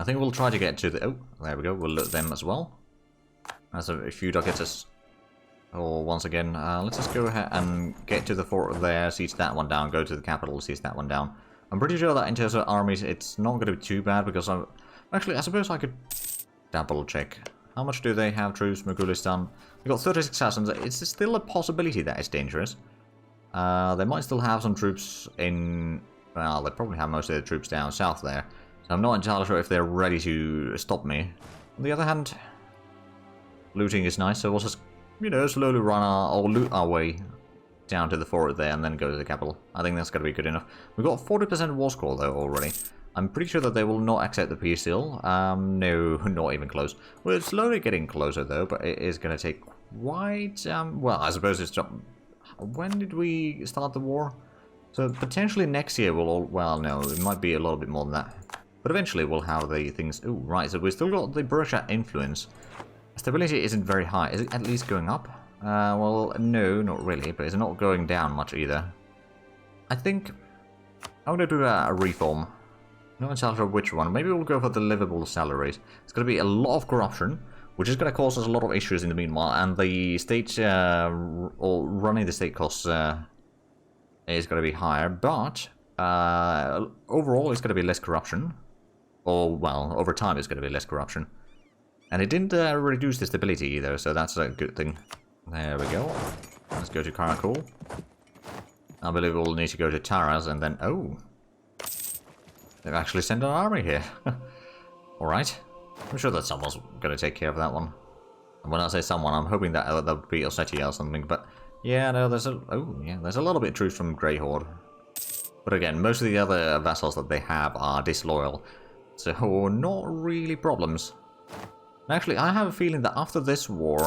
think we'll try to get to the... Oh, there we go. We'll loot them as well. That's a few ducats. Oh, once again, let's just go ahead and get to the fort there, siege that one down, go to the capital, siege that one down. I'm pretty sure that in terms of armies, it's not going to be too bad, because I'm... Actually, I suppose I could double check. How much do they have troops, Mughalistan? We've got 36,000. It's still a possibility that it's dangerous. They might still have some troops in... Well, they probably have most of their troops down south there. So I'm not entirely sure if they're ready to stop me. On the other hand, looting is nice, so we'll just, you know, slowly run or loot our way down to the fort there and then go to the capital. I think that's going to be good enough. We've got 40% war score though already. I'm pretty sure that they will not accept the peace deal. No, not even close. We're slowly getting closer though, but it is going to take quite... well, I suppose it's... When did we start the war? So potentially next year we'll... Well, no, it might be a little bit more than that. But eventually we'll have the things... Oh, right, so we've still got the Burja influence. Stability isn't very high. Is it at least going up? Well, no, not really, but it's not going down much either. I think I'm going to do a reform. Not entirely sure which one. Maybe we'll go for the livable salaries. It's going to be a lot of corruption, which is going to cause us a lot of issues in the meanwhile, and the state, or running the state costs is going to be higher, but overall it's going to be less corruption. Or, well, over time it's going to be less corruption. And it didn't reduce the stability either, so that's a good thing. There we go. Let's go to Karakul. I believe we'll need to go to Taraz and then... Oh! They've actually sent an army here. Alright. I'm sure that someone's going to take care of that one. And when I say someone, I'm hoping that that would be Ossetia or something, but... Yeah, no, there's a... Oh, yeah, there's a little bit of troops from Grey Horde. But again, most of the other vassals that they have are disloyal. So, not really problems. Actually, I have a feeling that after this war,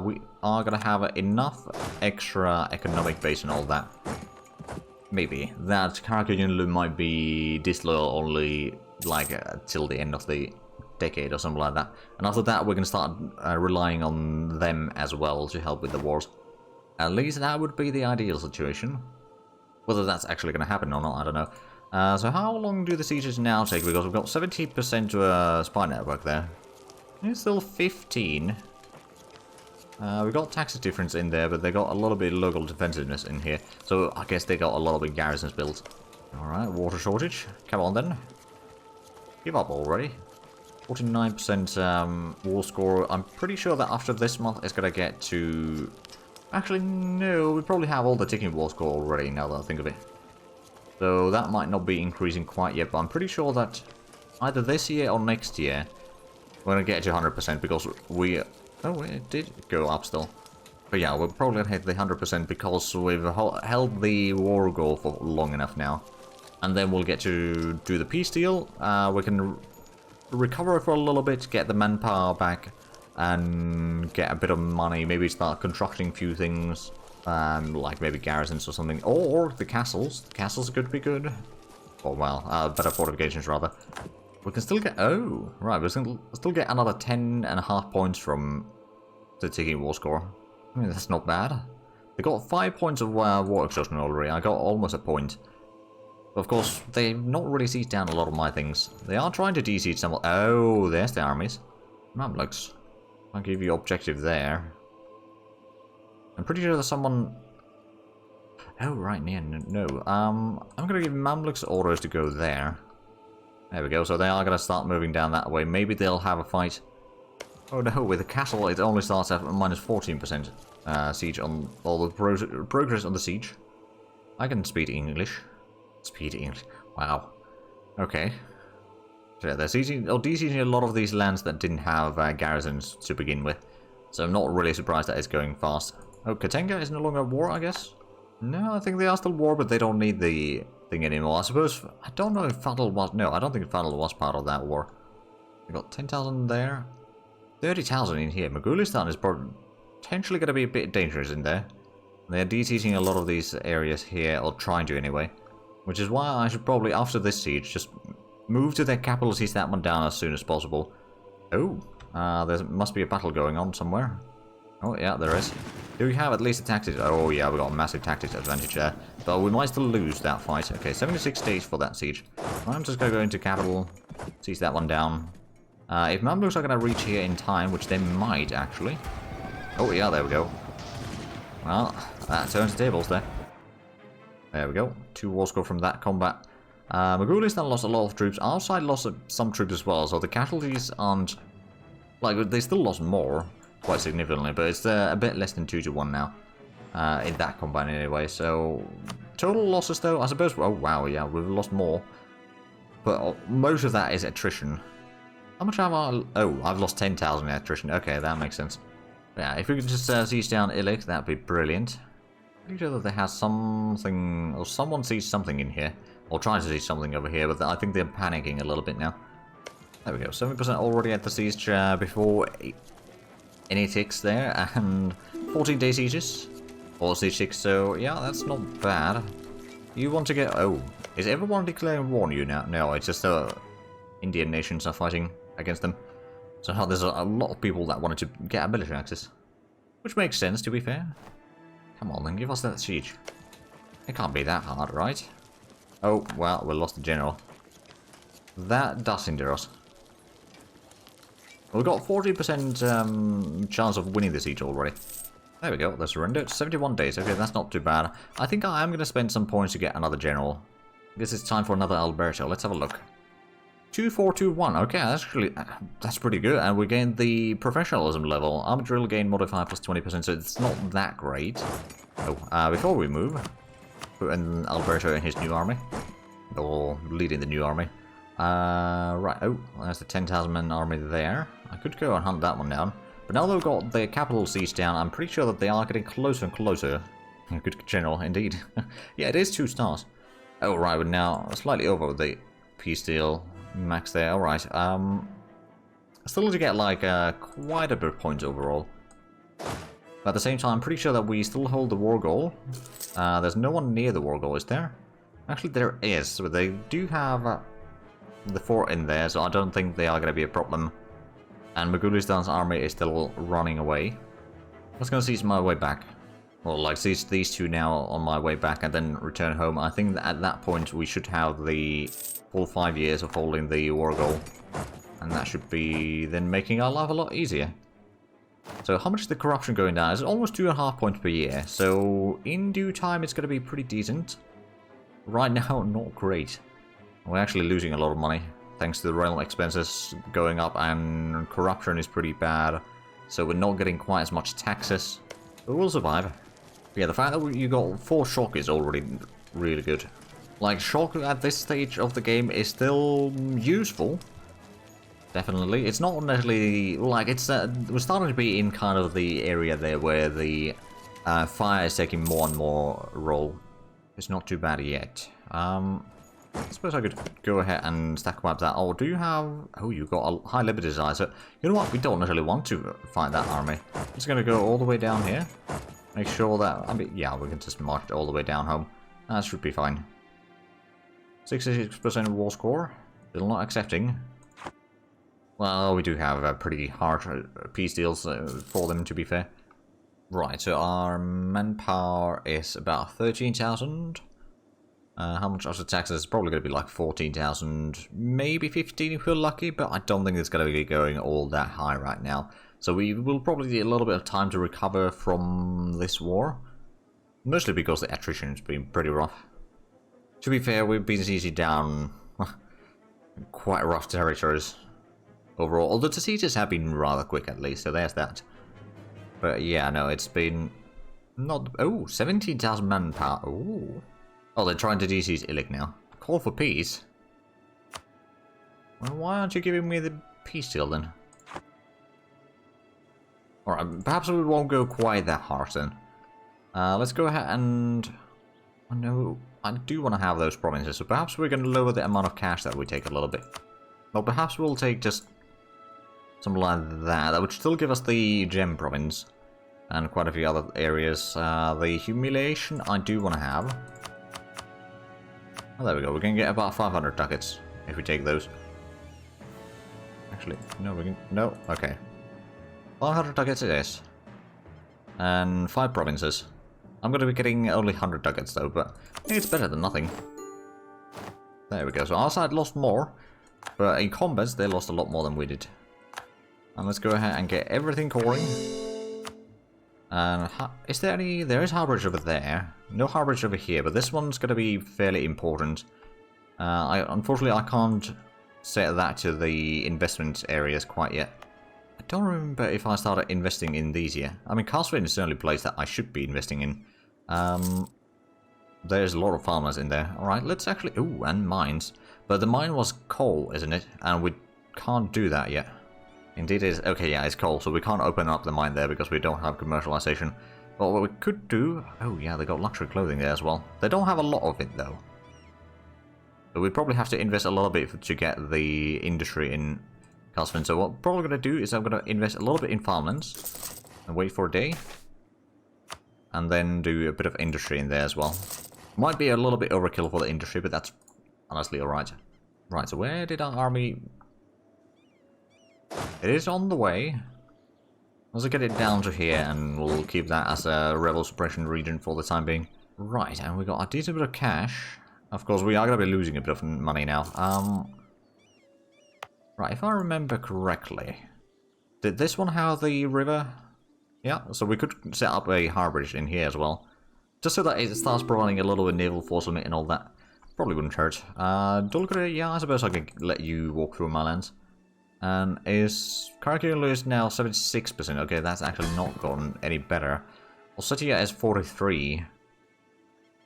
we are going to have enough extra economic base and all that. Maybe. That Karakul might be disloyal only, like, till the end of the decade or something like that. And after that, we're going to start relying on them as well to help with the wars. At least that would be the ideal situation. Whether that's actually going to happen or not, I don't know. So how long do the sieges now take? Because we've got 70% to a spy network there. It's still 15. We got taxes difference in there, but they got a lot of bit of local defensiveness in here. So I guess they got a lot of big garrisons built. Alright, water shortage. Come on then. Give up already. 49% war score. I'm pretty sure that after this month it's going to get to... Actually, no. We probably have all the ticking war score already, now that I think of it. So that might not be increasing quite yet, but I'm pretty sure that either this year or next year we're going to get to 100% because we... Oh, it did go up still. But yeah, we're probably going to hit the 100% because we've held the war goal for long enough now. And then we'll get to do the peace deal. We can recover it for a little bit, get the manpower back, and get a bit of money. Maybe start constructing a few things, like maybe garrisons or something. Or the castles. The castles could be good. Or, well, better fortifications rather. We can still get... Oh, right. We can still get another 10.5 points from the ticking war score. I mean, that's not bad. They got 5 points of war exhaustion already. I got almost a point. But of course, they've not really sieged down a lot of my things. They are trying to de-siege some... Oh, there's the armies. Mamluks. I'll give you objective there. I'm pretty sure there's someone... Oh, right, yeah, no. I'm going to give Mamluks orders to go there. There we go, so they are going to start moving down that way. Maybe they'll have a fight. Oh no, with the castle it only starts at minus 14% siege on all the progress on the siege. I can speak English. Speak English. Wow. Okay. So yeah, they're sieging, or de-sieging a lot of these lands that didn't have garrisons to begin with. So I'm not really surprised that it's going fast. Oh, Katenga is no longer at war, I guess? No, I think they are still war, but they don't need the thing anymore. I suppose, I don't know if Fadl was... No, I don't think Fadl was part of that war. We got 10,000 there. 30,000 in here. Mughalistan is potentially going to be a bit dangerous in there. They're de-sieging a lot of these areas here, or trying to anyway. Which is why I should probably, after this siege, just move to their capital, seize that one down as soon as possible. Oh, there must be a battle going on somewhere. Oh yeah, there is. Do we have at least a tactics? Oh yeah, we got a massive tactics advantage there. But we might still lose that fight. Okay, 76 days for that siege. I'm just going to go into capital, seize that one down. If Mamluks are going to reach here in time, which they might, actually. Oh, yeah, there we go. Well, that turns the tables there. There we go. 2 war score from that combat. Mongolistan lost a lot of troops. Our side lost some troops as well, so the casualties aren't... Like, they still lost more, quite significantly, but it's a bit less than 2 to 1 now. In that combat anyway, so... Total losses though, I suppose... Oh, wow, yeah, we've lost more. But most of that is attrition. How much have I... Oh, I've lost 10,000 in attrition. Okay, that makes sense. Yeah, if we could just siege down Illich, that'd be brilliant. Pretty sure that they have something... Or someone sees something in here. Or tries to see something over here, but I think they're panicking a little bit now. There we go, 70% already at the siege before any ticks there, and 14-day sieges. Or siege ticks, so yeah, that's not bad. You want to get... Oh, is everyone declaring war on you now? No, it's just Indian nations are fighting against them. So there's a lot of people that wanted to get a military access. Which makes sense, to be fair. Come on then, give us that siege. It can't be that hard, right? Oh, well, we lost the general. That does hinder us. We've got 40% chance of winning the siege already. There we go, that's surrendered. 71 days, okay, that's not too bad. I think I am going to spend some points to get another general. I guess it's time for another Alberto. Let's have a look. 2421, okay, that's pretty good. And we gained the professionalism level. Army drill gain modifier plus 20%, so it's not that great. Oh, before we move, put in Alberto and his new army. Or leading the new army. Right, oh, there's the 10,000 man army there. I could go and hunt that one down. But now they've got the capital siege down, I'm pretty sure that they are getting closer and closer. Good general, indeed. Yeah, it is 2 stars. Oh, right, we're now slightly over the peace deal max there. Alright, still need to get, like, quite a bit of points overall. But at the same time, I'm pretty sure that we still hold the war goal. There's no one near the war goal, is there? Actually, there is, but they do have the fort in there, so I don't think they are going to be a problem. And Mogulistan's army is still running away. I was going to seize my way back. Well, like, seize these 2 now on my way back and then return home. I think that at that point we should have the full 5 years of holding the war goal. And that should be then making our life a lot easier. So how much is the corruption going down? It's almost 2.5 points per year. So in due time it's going to be pretty decent. Right now, not great. We're actually losing a lot of money. Thanks to the realm expenses going up, and corruption is pretty bad. So we're not getting quite as much taxes. But we'll survive. But yeah, the fact that you got 4 shock is already really good. Like, shock at this stage of the game is still useful. Definitely. It's not necessarily... Like, it's we're starting to be in kind of the area there where the fire is taking more and more role. It's not too bad yet. I suppose I could go ahead and stack wipe that. Oh, do you have... Oh, you've got a high liberty desire. So, you know what? We don't necessarily want to fight that army. I'm just going to go all the way down here. Make sure that... I mean, yeah, we can just march all the way down home. That should be fine. 66% war score. Still not accepting. Well, we do have pretty hard peace deals for them, to be fair. Right, so our manpower is about 13,000. How much after taxes? It's probably going to be like 14,000, maybe 15 if we're lucky, but I don't think it's going to be going all that high right now. So we will probably need a little bit of time to recover from this war. Mostly because the attrition has been pretty rough. To be fair, we've been easy down quite rough territories overall. Although the sieges have been rather quick at least, so there's that. But yeah, no, it's been not... Oh, 17,000 manpower. Ooh. Oh, they're trying to de-siege Illich now. Call for peace? Well, why aren't you giving me the peace deal then? Alright, perhaps we won't go quite that harsh then. Let's go ahead and... Oh no, I do want to have those provinces, so perhaps we're going to lower the amount of cash that we take a little bit. Well, perhaps we'll take just something like that. That would still give us the gem province. And quite a few other areas. The humiliation I do want to have. Oh, there we go. We can get about 500 ducats if we take those. Actually, no, we can... No, okay. 500 ducats it is. And 5 provinces. I'm going to be getting only 100 ducats though, but I think it's better than nothing. There we go. So our side lost more, but in combats they lost a lot more than we did. And let's go ahead and get everything coring. And is there any... There is harborage over there. No harborage over here, but this one's going to be fairly important. Unfortunately, I can't set that to the investment areas quite yet. I don't remember if I started investing in these yet. I mean, Castlevania is certainly a place that I should be investing in. There's a lot of farmers in there. Alright, let's actually... Ooh, and mines. But the mine was coal, isn't it? And we can't do that yet. Indeed it is. Okay, yeah, it's coal, so we can't open up the mine there because we don't have commercialization. But what we could do... Oh, yeah, they got luxury clothing there as well. They don't have a lot of it, though. But we'd probably have to invest a little bit to get the industry in Castlevania. So what I'm probably going to do is I'm going to invest a little bit in farmlands. And wait for a day. And then do a bit of industry in there as well. Might be a little bit overkill for the industry, but that's honestly alright. Right, so where did our army... It is on the way. Let's get it down to here, and we'll keep that as a rebel suppression region for the time being. Right, and we got a decent bit of cash. Of course, we are going to be losing a bit of money now. Right, if I remember correctly, did this one have the river? Yeah, so we could set up a harborage in here as well. Just so that it starts providing a little bit of naval force limit and all that. Probably wouldn't hurt. Dulgre, yeah, I suppose I could let you walk through my lands. And is Caracalla is now 76%. Okay, that's actually not gotten any better. Ossetia is 43. I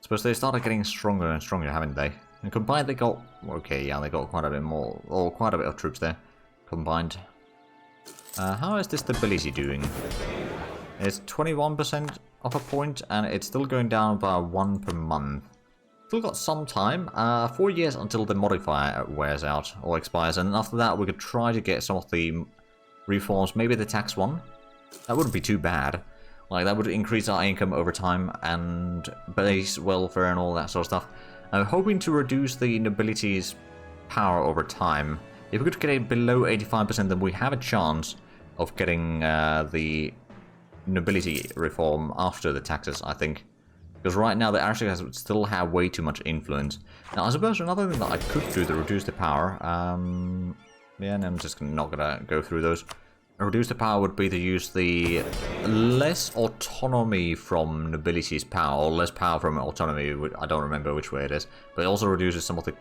suppose they started getting stronger and stronger, haven't they? And combined they got... Okay, yeah, they got quite a bit more... Or quite a bit of troops there. Combined. How is this stability doing? It's 21% of a point, and it's still going down by 1 per month. Still got some time, 4 years until the modifier wears out or expires, and after that we could try to get some of the reforms, maybe the tax one. That wouldn't be too bad. Like, that would increase our income over time and base welfare and all that sort of stuff. I'm hoping to reduce the nobility's power over time. If we could get it below 85%, then we have a chance of getting the nobility reform after the taxes, I think. Because right now they actually still have way too much influence. Now I suppose another thing that I could do to reduce the power, yeah, and I'm just not gonna go through those. Reduce the power would be to use the less autonomy from nobility's power, or less power from autonomy, I don't remember which way it is. But it also reduces some of the...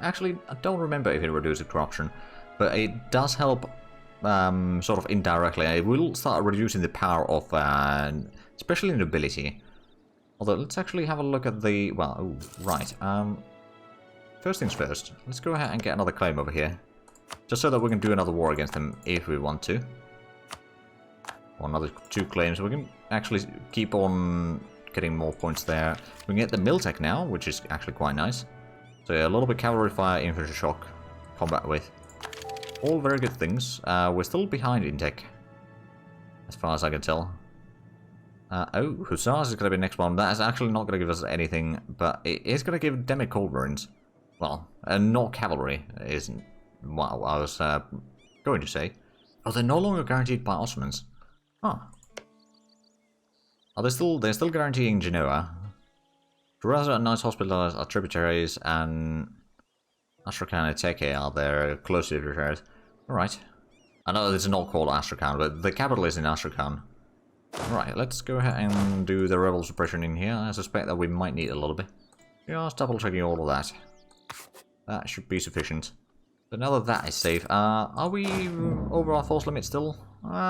Actually, I don't remember if it reduces corruption. But it does help sort of indirectly. It will start reducing the power of especially nobility. Although, let's actually have a look at the... Well, ooh, right. First things first, let's go ahead and get another claim over here. Just so that we can do another war against them if we want to. Or another 2 claims. We can actually keep on getting more points there. We can get the mill tech now, which is actually quite nice. So yeah, a little bit cavalry fire, infantry shock, combat with. All very good things. We're still behind in tech, as far as I can tell. Oh, Hussars is going to be next one. That is actually not going to give us anything, but it is going to give Demi culverins. Well, not cavalry isn't what I was going to say. Oh, they're no longer guaranteed by Ottomans. Huh. Oh, they're still guaranteeing Genoa. Durazzo and Knights Hospitals are tributaries, and Astrakhan and Teke are their close tributaries. Alright. I know this is not called Astrakhan, but the capital is in Astrakhan. Right, let's go ahead and do the rebel suppression in here. I suspect that we might need a little bit. Just double checking all of that. That should be sufficient. But now that that is safe, are we over our force limit still?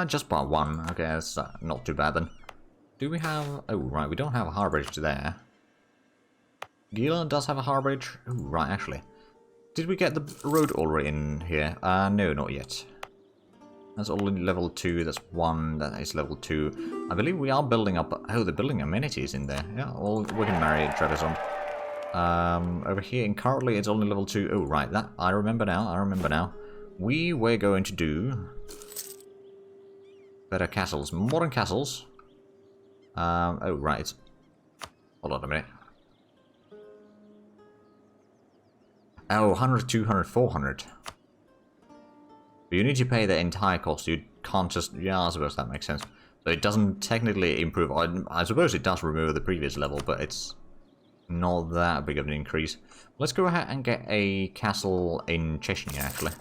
Just by 1. Okay, that's not too bad then. Do we have... Oh, right, we don't have a harborage there. Gila does have a harborage. Oh, right, actually. Did we get the road already in here? No, not yet. That's only level 2, that's 1, that is level 2. I believe we are building up... Oh, they're building amenities in there. Yeah, well, we can marry Trebizond. Over here, and currently it's only level 2. Oh, right, that... I remember now. We were going to do... better castles. Modern castles. Oh, right. Hold on a minute. Oh, 100, 200, 400. But you need to pay the entire cost. You can't just... Yeah, I suppose that makes sense. So it doesn't technically improve... I suppose it does remove the previous level, but it's not that big of an increase. Let's go ahead and get a castle in Chechnya, actually.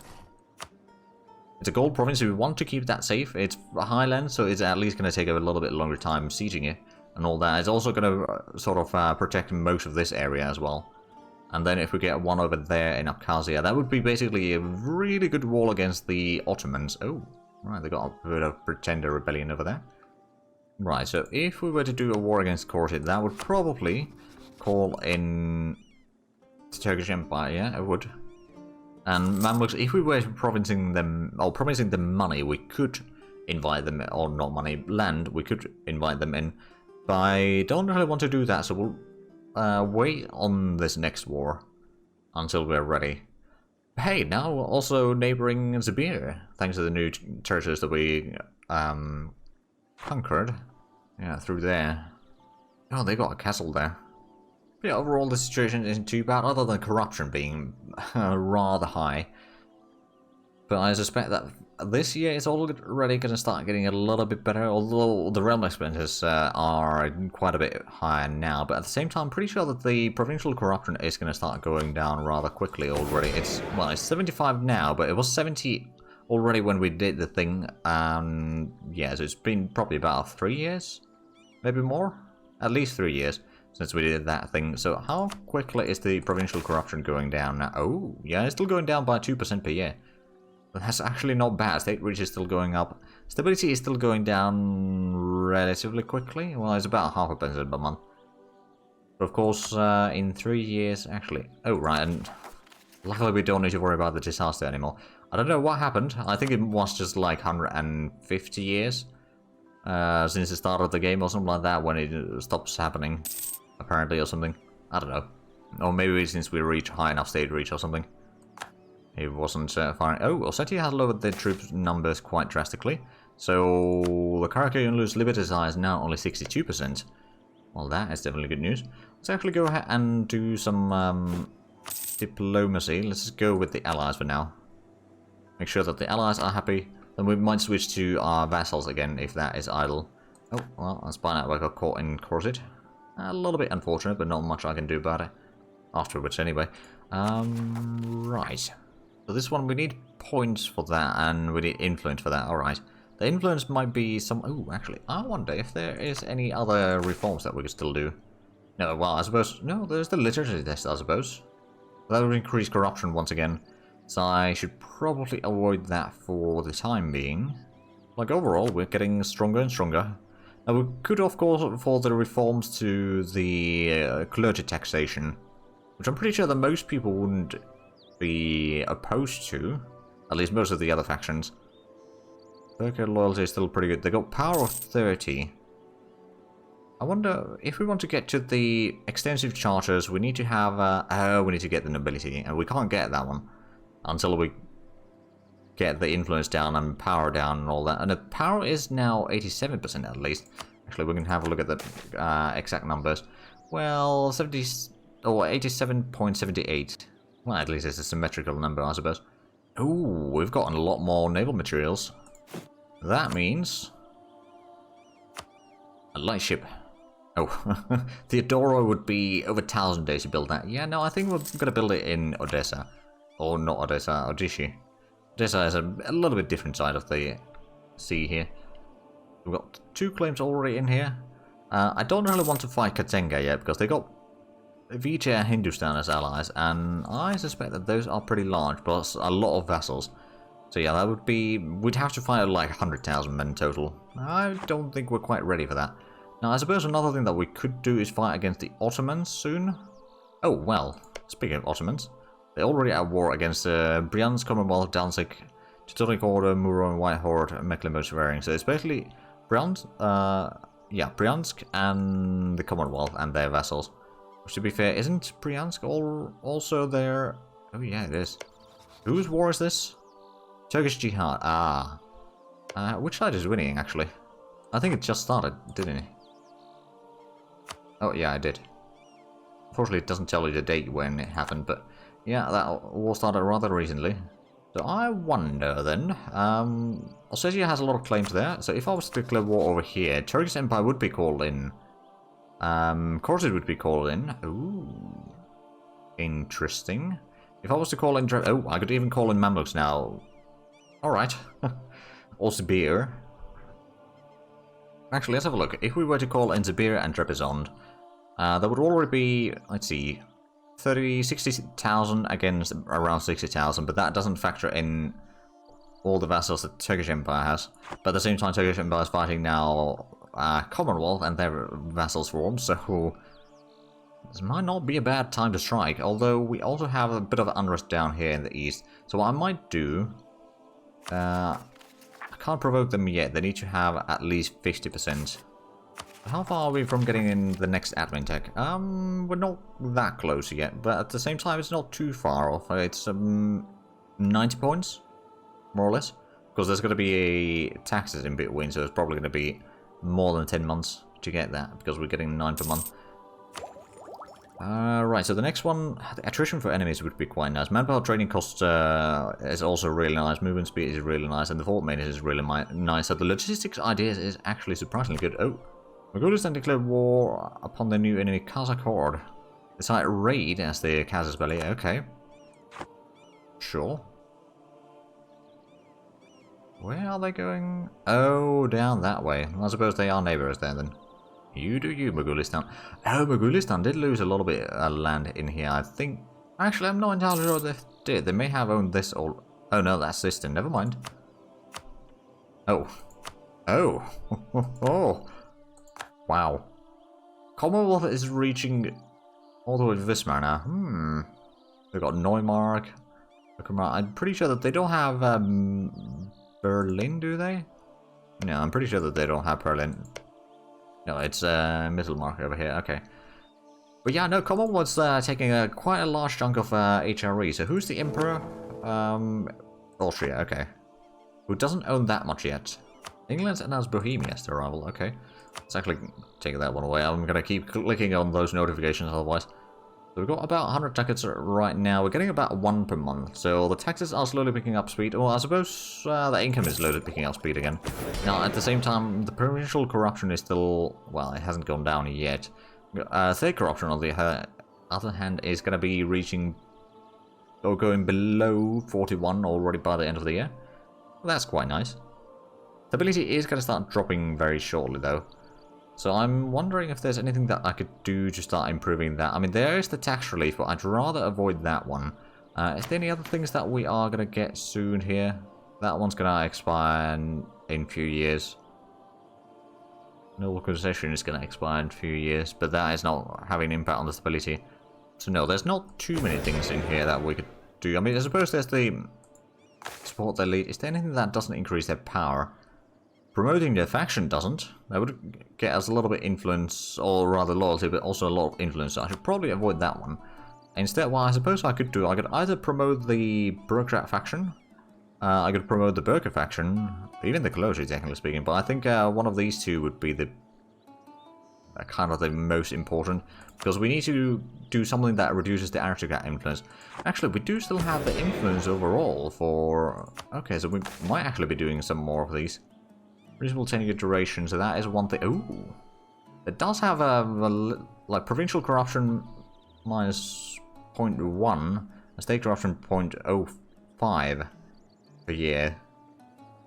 It's a gold province, so we want to keep that safe. It's a highland, so it's at least going to take a little bit longer time sieging it and all that. It's also going to sort of protect most of this area as well. And then if we get one over there in Abkhazia, that would be basically a really good wall against the Ottomans. Oh, right, they got a bit of pretender rebellion over there. Right, so if we were to do a war against Khorezd, that would probably call in the Turkish Empire. Yeah, it would. And Mamluks, if we were promising them money, we could invite them, or not money, land, we could invite them in. But I don't really want to do that, so we'll wait on this next war until we're ready. Hey, now also neighboring Zabir, thanks to the new territories that we conquered. Yeah, through there. Oh, they got a castle there. Yeah, overall the situation isn't too bad, other than corruption being rather high. But I suspect that this year it's already going to start getting a little bit better, although the realm expenses are quite a bit higher now. But at the same time, I'm pretty sure that the provincial corruption is going to start going down rather quickly already. It's 75 now, but it was 70 already when we did the thing. Yeah, so it's been probably about 3 years, maybe more, at least 3 years. Since we did that thing. So how quickly is the provincial corruption going down now? Oh, yeah, it's still going down by 2% per year. But that's actually not bad. State reach is still going up. Stability is still going down relatively quickly. Well, it's about 0.5% per month. But of course, in 3 years, actually... Oh, right, and luckily we don't need to worry about the disaster anymore. I don't know what happened. I think it was just like 150 years since the start of the game or something like that when it stops happening. Apparently, or something. I don't know. Or maybe since we reach high enough state reach or something. It wasn't firing. Oh, Ossetia has lowered their troop numbers quite drastically. So the Karakhanlu's liberty size is now only 62%. Well, that is definitely good news. Let's actually go ahead and do some diplomacy. Let's just go with the allies for now. Make sure that the allies are happy. Then we might switch to our vassals again if that is idle. Oh, well, our spy network got caught in Khorezd. A little bit unfortunate, but not much I can do about it. Afterwards, anyway. Right. So this one, we need points for that, and we need influence for that. Alright. The influence might be some... Oh, actually, I wonder if there is any other reforms that we could still do. No, well, I suppose... No, there's the literacy test, I suppose. That would increase corruption once again. So I should probably avoid that for the time being. Like, overall, we're getting stronger and stronger. Now, we could, of course, afford the reforms to the clergy taxation, which I'm pretty sure that most people wouldn't be opposed to, at least most of the other factions. Burger loyalty is still pretty good. They got power of 30. I wonder if we want to get to the extensive charters, we need to have... we need to get the nobility, and we can't get that one until we get the influence down and power down and all that. And the power is now 87% at least. Actually, we can have a look at the exact numbers. Well, 70 or 87.78. Well, at least it's a symmetrical number, I suppose. Ooh, we've gotten a lot more naval materials. That means a light ship. Oh, Theodora would be over 1,000 days to build that. Yeah, no, I think we're gonna build it in Odessa, or not Odessa, Odishi. Odessa is a little bit different side of the sea here. We've got 2 claims already in here. I don't really want to fight Katenga yet, because they got Vijay and Hindustan as allies, and I suspect that those are pretty large, plus a lot of vassals. So yeah, that would be... We'd have to fight like 100,000 men total. I don't think we're quite ready for that. Now, I suppose another thing that we could do is fight against the Ottomans soon. Oh, well, speaking of Ottomans, they're already at war against Bryansk, Commonwealth, Danzig, Teutonic Order, Muro, and White Horde, and Mecklenburg-Schwerin. So it's basically Bryansk and the Commonwealth and their vassals. Which, to be fair, isn't Bryansk also their... Oh yeah, it is. Whose war is this? Turkish Jihad. Ah. Which side is winning, actually? I think it just started, didn't it? Oh, yeah, I did. Unfortunately, it doesn't tell you the date when it happened, but yeah, that war started rather recently. So I wonder then, Ossetia has a lot of claims there, so if I was to declare war over here, Turkish Empire would be called in. Khorezd would be called in. Ooh. Interesting. If I was to call in... Oh, I could even call in Mamluks now. Alright. Also beer. Actually, let's have a look. If we were to call in Zabir and Trebizond, that would already be, let's see, 60,000 against around 60,000, but that doesn't factor in all the vassals that Turkish Empire has. But at the same time, Turkish Empire is fighting now Commonwealth and their vassals form, so this might not be a bad time to strike, although we also have a bit of unrest down here in the east. So what I might do, I can't provoke them yet, they need to have at least 50%. How far are we from getting in the next admin tech? We're not that close yet, but at the same time it's not too far off. It's 90 points, more or less. Because there's going to be taxes in between, so it's probably going to be more than 10 months to get that, because we're getting 9 per month. Right, so the next one, the attrition for enemies would be quite nice. Manpower training cost is also really nice, movement speed is really nice, and the fort maintenance is really nice. So the logistics idea is actually surprisingly good. Oh, Mongolistan declared war upon the new enemy Kazakh horde. It's like raid as the Kazakh belly, okay. Sure. Where are they going? Oh, down that way. I suppose they are neighbours there then. You do you, Mongolistan. Oh, Mongolistan did lose a little bit of land in here, I think. Actually, I'm not entirely sure they did. They may have owned this or... Oh no, that's this then. Never mind. Oh. Oh. Oh. Wow. Commonwealth is reaching all the way to Wismar now. They've got Neumark. I'm pretty sure that they don't have Berlin, do they? No, I'm pretty sure that they don't have Berlin. No, it's Mittelmark over here, okay. But yeah, no, Commonwealth's taking quite a large chunk of HRE. So who's the Emperor? Austria, okay. Who doesn't own that much yet. England's announced Bohemia's arrival, okay. Let's actually take that one away. I'm gonna keep clicking on those notifications otherwise. So we've got about 100 ducats right now. We're getting about 1 per month. So the taxes are slowly picking up speed. Well, I suppose the income is slowly picking up speed again. Now, at the same time, the provincial corruption is still... Well, it hasn't gone down yet. State corruption, on the other hand, is going to be reaching... or going below 41 already by the end of the year. Well, that's quite nice. Stability is going to start dropping very shortly, though. So I'm wondering if there's anything that I could do to start improving that. I mean, there is the tax relief, but I'd rather avoid that one. Is there any other things that we are going to get soon here? That one's going to expire in a few years. No concession is going to expire in a few years, but that is not having an impact on the stability. So no, there's not too many things in here that we could do. I mean, I suppose there's the support their lead. Is there anything that doesn't increase their power? Promoting their faction doesn't. That would get us a little bit influence, or rather loyalty, but also a lot of influence. So I should probably avoid that one. Instead, what I suppose I could do, I could either promote the bureaucrat faction, I could promote the Burka faction, even the clergy, technically speaking, but I think one of these two would be the kind of the most important, because we need to do something that reduces the aristocrat influence. Actually, we do still have the influence overall for... Okay, so we might actually be doing some more of these. Reasonable tenure duration, so that is one thing. Ooh, it does have a like provincial corruption minus 0.1, a state corruption 0.05 per year.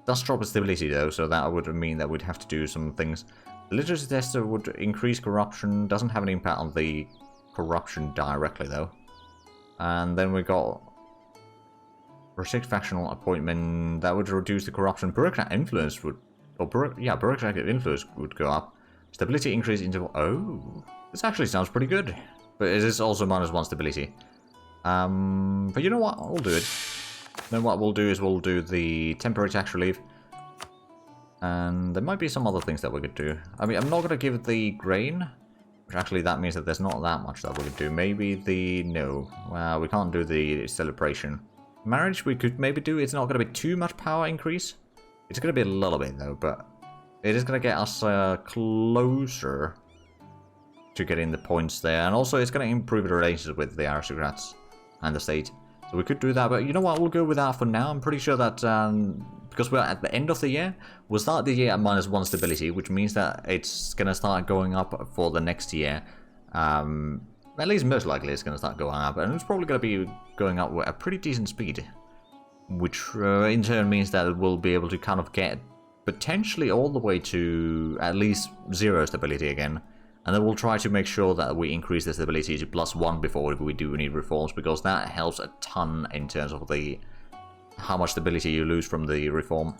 Does drop its stability though, so that would mean that we'd have to do some things. The literacy tester would increase corruption, doesn't have an impact on the corruption directly though. And then we got restrict factional appointment, that would reduce the corruption. Bureaucrat influence would... yeah, bureaucratic influence would go up. Stability increase into... Oh, this actually sounds pretty good. But it is also -1 stability. But you know what? We'll do it. Then what we'll do is we'll do the temporary tax relief. And there might be some other things that we could do. I mean, I'm not going to give it the grain. Which actually that means that there's not that much that we could do. Maybe the... No. Well, we can't do the celebration. Marriage we could maybe do. It's not going to be too much power increase. It's going to be a little bit though, but it is going to get us closer to getting the points there. And also it's going to improve the relations with the aristocrats and the state. So we could do that, but you know what, we'll go with that for now. I'm pretty sure that because we're at the end of the year, we'll start the year at -1 stability, which means that it's going to start going up for the next year. At least most likely it's going to start going up, and it's probably going to be going up at a pretty decent speed. which in turn means that we'll be able to kind of get potentially all the way to at least 0 stability again. And then we'll try to make sure that we increase the stability to +1 before we do any reforms, because that helps a ton in terms of the how much stability you lose from the reform.